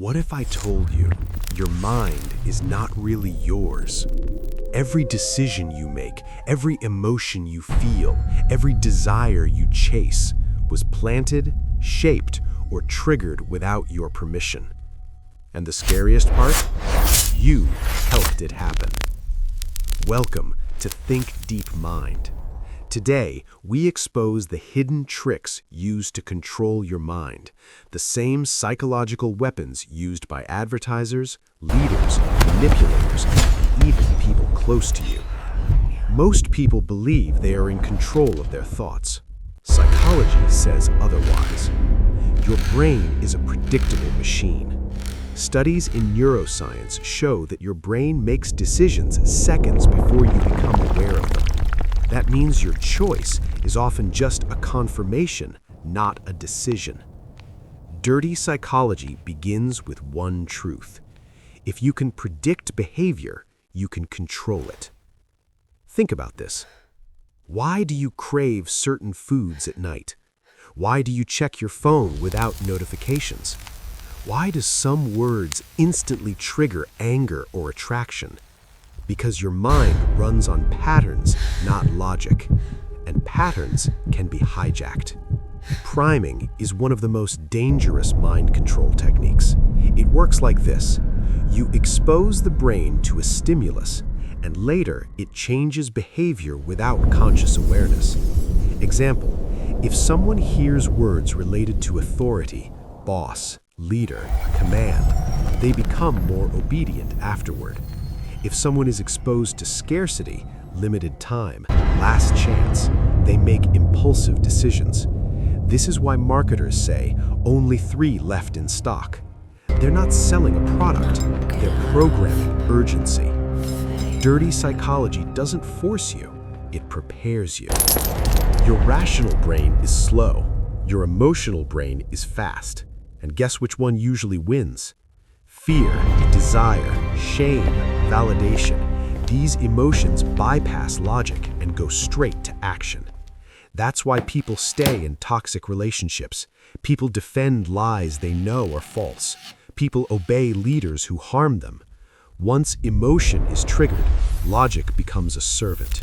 What if I told you your mind is not really yours? Every decision you make, every emotion you feel, every desire you chase was planted, shaped, or triggered without your permission. And the scariest part? You helped it happen. Welcome to ThinkDeepMind. Today, we expose the hidden tricks used to control your mind, the same psychological weapons used by advertisers, leaders, manipulators, and even people close to you. Most people believe they are in control of their thoughts. Psychology says otherwise. Your brain is a predictable machine. Studies in neuroscience show that your brain makes decisions seconds before you become aware of them. That means your choice is often just a confirmation, not a decision. Dirty psychology begins with one truth. If you can predict behavior, you can control it. Think about this. Why do you crave certain foods at night? Why do you check your phone without notifications? Why do some words instantly trigger anger or attraction? Because your mind runs on patterns, not logic, and patterns can be hijacked. Priming is one of the most dangerous mind control techniques. It works like this. You expose the brain to a stimulus, and later it changes behavior without conscious awareness. Example, if someone hears words related to authority, boss, leader, command, they become more obedient afterward. If someone is exposed to scarcity, limited time, last chance, they make impulsive decisions. This is why marketers say only 3 left in stock. They're not selling a product, they're programming urgency. Dirty psychology doesn't force you, it prepares you. Your rational brain is slow, your emotional brain is fast. And guess which one usually wins? Fear, desire, shame, validation. These emotions bypass logic and go straight to action. That's why people stay in toxic relationships. People defend lies they know are false. People obey leaders who harm them. Once emotion is triggered, logic becomes a servant.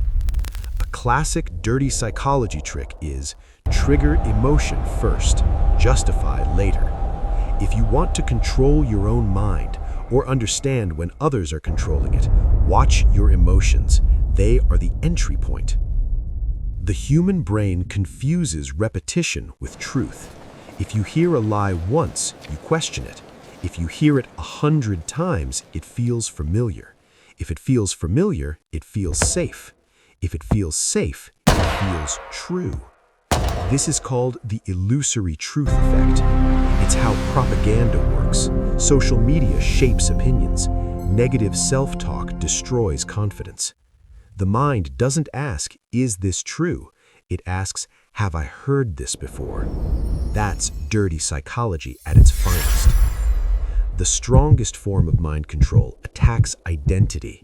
A classic dirty psychology trick is trigger emotion first, justify later. If you want to control your own mind or understand when others are controlling it, watch your emotions. They are the entry point. The human brain confuses repetition with truth. If you hear a lie once, you question it. If you hear it 100 times, it feels familiar. If it feels familiar, it feels safe. If it feels safe, it feels true. This is called the illusory truth effect. It's how propaganda works. Social media shapes opinions. Negative self-talk destroys confidence. The mind doesn't ask, is this true? It asks, have I heard this before? That's dirty psychology at its finest. The strongest form of mind control attacks identity.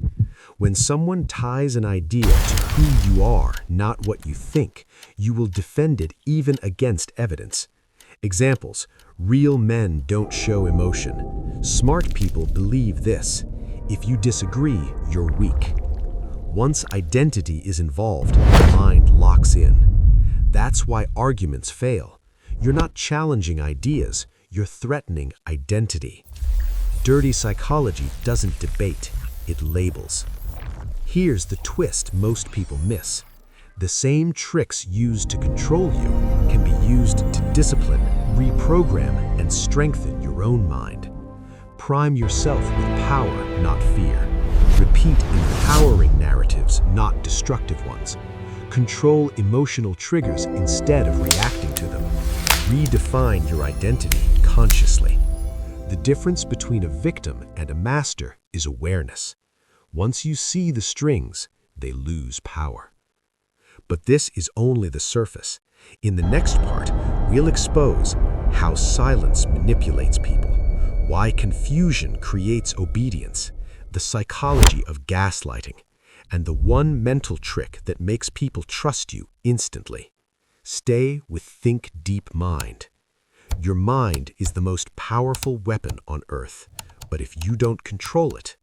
When someone ties an idea to who you are, not what you think, you will defend it even against evidence. Examples, real men don't show emotion. Smart people believe this. If you disagree, you're weak. Once identity is involved, the mind locks in. That's why arguments fail. You're not challenging ideas, you're threatening identity. Dirty psychology doesn't debate, it labels. Here's the twist most people miss. The same tricks used to control you can be used to discipline, reprogram, and strengthen your own mind. Prime yourself with power, not fear. Repeat empowering narratives, not destructive ones. Control emotional triggers instead of reacting to them. Redefine your identity consciously. The difference between a victim and a master is awareness. Once you see the strings, they lose power. But this is only the surface. In the next part, we'll expose how silence manipulates people, why confusion creates obedience, the psychology of gaslighting, and the one mental trick that makes people trust you instantly. Stay with ThinkDeepMind. Your mind is the most powerful weapon on earth, but if you don't control it,